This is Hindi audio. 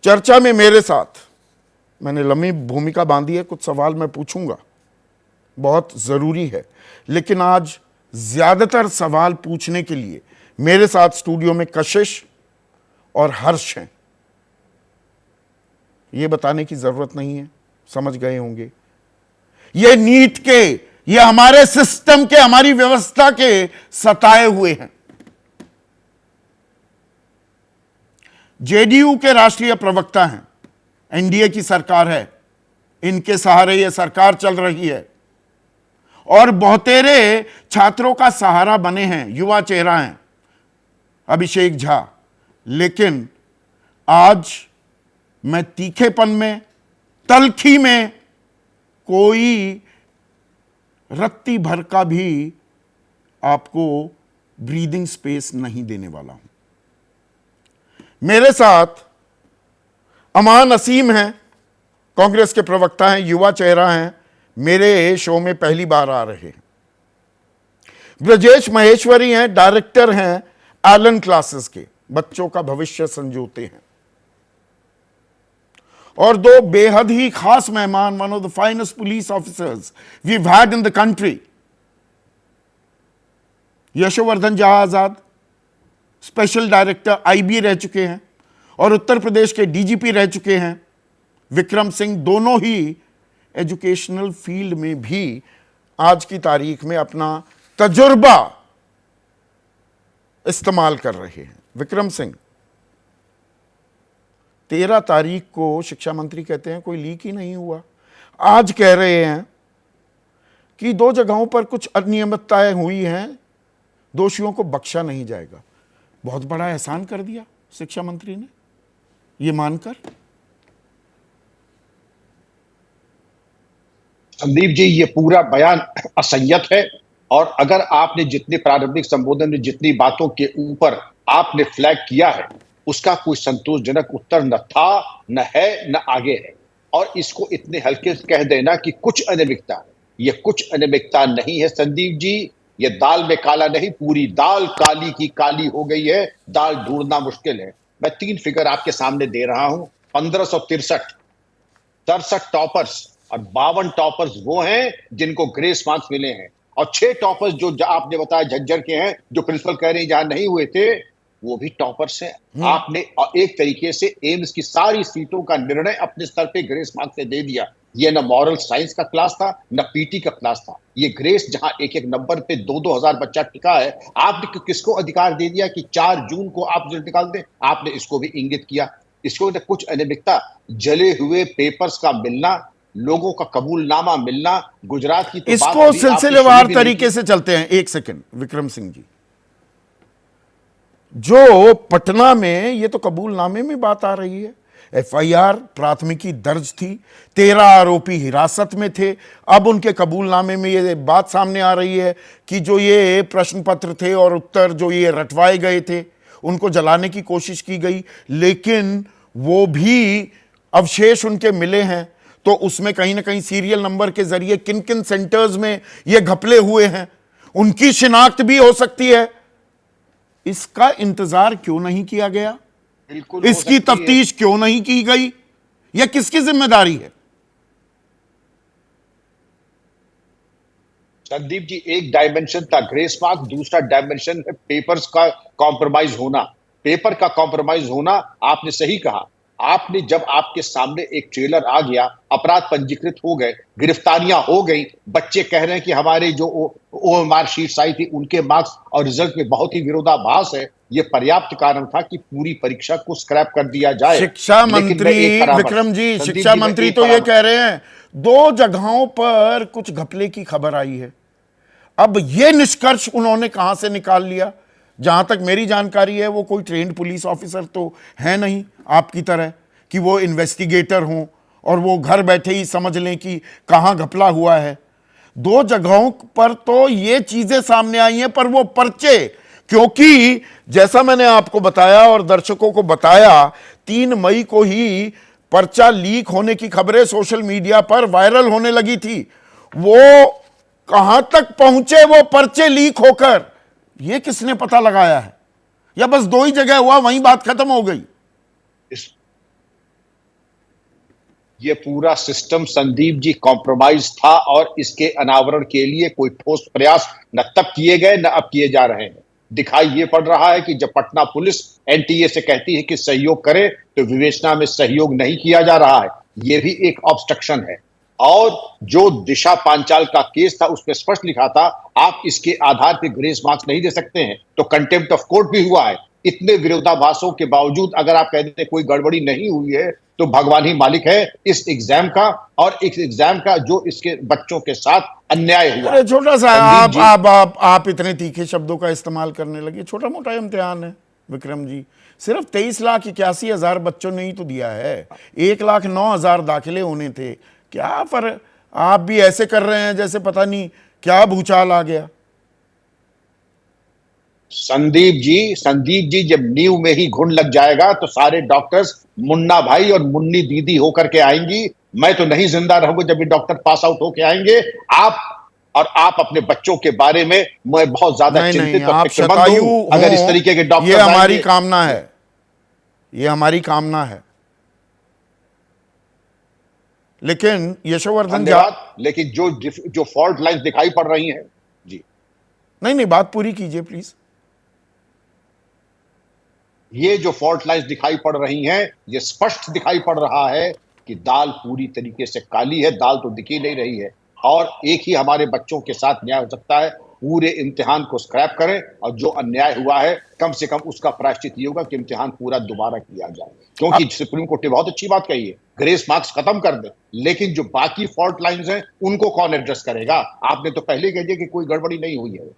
चर्चा में मेरे साथ, मैंने लंबी भूमिका बांधी है, कुछ सवाल मैं पूछूंगा, बहुत ज़रूरी है, लेकिन आज ज़्यादातर सवाल पूछने के लिए मेरे साथ स्टूडियो में कशिश और हर्ष हैं। ये बताने की ज़रूरत नहीं है, समझ गए होंगे। ये नीट के, ये हमारे सिस्टम के, हमारी व्यवस्था के सताए हुए हैं। जेडीयू के राष्ट्रीय प्रवक्ता हैं, एनडीए की सरकार है, इनके सहारे ये सरकार चल रही है और बहुतेरे छात्रों का सहारा बने हैं, युवा चेहरा हैं अभिषेक झा। लेकिन आज मैं तीखेपन में, तलखी में कोई रत्ती भर का भी आपको ब्रीदिंग स्पेस नहीं देने वाला हूं। मेरे साथ अमान असीम हैं, कांग्रेस के प्रवक्ता हैं, युवा चेहरा हैं, मेरे शो में पहली बार आ रहे हैं। ब्रजेश महेश्वरी हैं, डायरेक्टर हैं एलन क्लासेस के, बच्चों का भविष्य संजोते हैं। और दो बेहद ही खास मेहमान, one of the finest police officers we had in the country, Yashovardhan Jha Azad, special director IB रह चुके हैं और उत्तर प्रदेश के डीजीपी रह चुके हैं, विक्रम सिंह, दोनों ही एजुकेशनल फील्ड में भी आज की तारीख में अपना तजुर्बा इस्तेमाल कर रहे हैं। विक्रम सिंह, 13 तारीख को शिक्षा मंत्री कहते हैं कोई लीक ही नहीं हुआ, आज कह रहे हैं कि 2 जगहों पर कुछ अनियमितताएं हुई हैं, दोषियों को बख्शा नहीं जाएगा। बहुत बड़ा एहसान कर दिया शिक्षा मंत्री ने ये मानकर। संदीप जी, ये पूरा बयान असंयत है और अगर आपने जितने प्रारंभिक संबोधन में जितनी बातों के ऊपर आपने फ्लैग किया है उसका कोई संतोषजनक उत्तर न था, न है, न आगे है। और इसको इतने हल्के से कह देना कि कुछ अनियमितता, ये कुछ अनियमितता नहीं है संदीप जी, ये दाल में काला नहीं, पूरी दाल काली की काली हो गई है, दाल ढूंढना मुश्किल है। मैं 3 फिगर आपके सामने दे रहा हूं। 1563 63 टॉपर्स और 52 टॉपर्स वो हैं जिनको ग्रेस मार्क्स मिले हैं, और 6 टॉपर्स जो आपने बताया झज्जर के हैं, जो प्रिंसिपल कह रहे हैं जहां नहीं हुए थे, वो भी टॉपर्स हैं। आपने एक तरीके से एम्स की सारी सीटों का निर्णय अपने स्तर पे ग्रेस मार्क्स से दे दिया। ये न मॉरल साइंस का क्लास था, न पीटी का क्लास था। ये ग्रेस जहां एक एक नंबर पे 2-2 हजार बच्चा टिका है, आपने किसको अधिकार दे दिया कि 4 जून को आप रिजल्ट निकाल दें? आपने इसको भी इंगित किया। इसको कुछ अनियमितता, जले हुए पेपर्स का मिलना, लोगों का कबूलनामा मिलना, गुजरात की तो इसको सिलसिलेवार तरीके से चलते हैं। एक सेकंड विक्रम सिंह जी, जो पटना में, ये तो कबूलनामे में बात आ रही है, एफआईआर प्राथमिकी दर्ज थी, 13 आरोपी हिरासत में थे। अब उनके कबूलनामे में ये बात सामने आ रही है कि जो ये प्रश्न पत्र थे और उत्तर जो ये रटवाए गए थे उनको जलाने की कोशिश की गई, लेकिन वो भी अवशेष उनके मिले हैं। तो उसमें कहीं ना कहीं सीरियल नंबर के जरिए किन किन सेंटर्स में ये घपले हुए हैं उनकी शिनाख्त भी हो सकती है। इसका इंतजार क्यों नहीं किया गया? बिल्कुल, इसकी तफ्तीश क्यों नहीं की गई? यह किसकी जिम्मेदारी है? संदीप जी, एक डायमेंशन था ग्रेस मार्क, दूसरा डायमेंशन है पेपर्स का कॉम्प्रोमाइज होना। पेपर का कॉम्प्रोमाइज होना, आपने सही कहा। आपने जब आपके सामने एक ट्रेलर आ गया, अपराध पंजीकृत हो गए, गिरफ्तारियां हो गई, बच्चे कह रहे हैं कि हमारे जो ओएमआर शीट्स आई थी उनके मार्क्स और रिजल्ट में बहुत ही विरोधाभास है, ये पर्याप्त कारण था कि पूरी परीक्षा को स्क्रैप कर दिया जाए। शिक्षा मंत्री विक्रम जी, शिक्षा मंत्री तो ये कह रहे हैं 2 जगहों पर कुछ घपले की खबर आई है। अब ये निष्कर्ष उन्होंने कहां से निकाल लिया? जहां तक मेरी जानकारी है वो कोई ट्रेंड पुलिस ऑफिसर तो है नहीं आपकी तरह कि वो इन्वेस्टिगेटर हों और वो घर बैठे ही समझ लें कि कहां घपला हुआ है। 2 जगहों पर तो ये चीजें सामने आई हैं, पर वो पर्चे, क्योंकि जैसा मैंने आपको बताया और दर्शकों को बताया, 3 मई को ही पर्चा लीक होने की खबरें सोशल मीडिया पर वायरल होने लगी थी। वो कहां तक पहुंचे वो पर्चे लीक होकर, ये किसने पता लगाया है? या बस 2 ही जगह हुआ, वहीं बात खत्म हो गई? ये पूरा सिस्टम संदीप जी कॉम्प्रोमाइज था और इसके अनावरण के लिए कोई ठोस प्रयास न तब किए गए न अब किए जा रहे हैं। दिखाई ये पड़ रहा है कि जब पटना पुलिस एनटीए से कहती है कि सहयोग करे तो विवेचना में सहयोग नहीं किया जा रहा है। ये भी एक ऑब्स्ट्रक्शन है। और जो दिशा पांचाल का केस था उसमें स्पष्ट लिखा था आप इसके आधार पर ग्रेस मार्क्स नहीं दे सकते हैं, तो कंटेम्प्ट ऑफ कोर्ट भी हुआ है। इतने विरोधाभासों के बावजूद अगर आप कहते हैं कोई गड़बड़ी नहीं हुई है तो भगवान ही मालिक है इस एग्जाम का और इस एग्जाम का जो इसके बच्चों के साथ अन्याय हुआ। अरे छोटा सा संदीप जी, आप इतने तीखे शब्दों का इस्तेमाल करने लगे। छोटा मोटा इम्तिहान है विक्रम जी, सिर्फ 23,81,000 बच्चों ने ही तो दिया है। 1,09,000 दाखिले होने थे। क्या फर्क, आप भी ऐसे कर रहे हैं जैसे पता नहीं क्या भूचाल आ गया। संदीप जी जब नींव में ही घुन लग जाएगा तो सारे डॉक्टर्स मुन्ना भाई और मुन्नी दीदी होकर के आएंगी। मैं तो नहीं जिंदा रहूंगा जब ये डॉक्टर पास आउट होके आएंगे। आप अपने बच्चों के बारे में मैं बहुत ज्यादा चिंतित और आप फिक्रमंद शतायु हूं। अगर इस तरीके के डॉक्टर ये हमारी कामना है, ये हमारी कामना है। लेकिन यशोवर्धन लेकिन जो फॉल्ट लाइंस दिखाई पड़ रही हैं जी, नहीं बात पूरी कीजिए प्लीज। ये जो फॉल्ट लाइंस दिखाई पड़ रही हैं, ये स्पष्ट दिखाई पड़ रहा है कि दाल पूरी तरीके से काली है, दाल तो दिखी नहीं रही है। और एक ही हमारे बच्चों के साथ न्याय हो सकता है, पूरे इम्तिहान को स्क्रैप करें और जो अन्याय हुआ है कम से कम उसका प्रायश्चित ये होगा कि इम्तिहान पूरा दोबारा किया जाए। क्योंकि सुप्रीम कोर्ट ने बहुत अच्छी बात कही है, ग्रेस मार्क्स खत्म कर दे, लेकिन जो बाकी फॉल्ट लाइंस हैं उनको कौन एड्रेस करेगा? आपने तो पहले कह दिया कि कोई गड़बड़ी नहीं हुई है।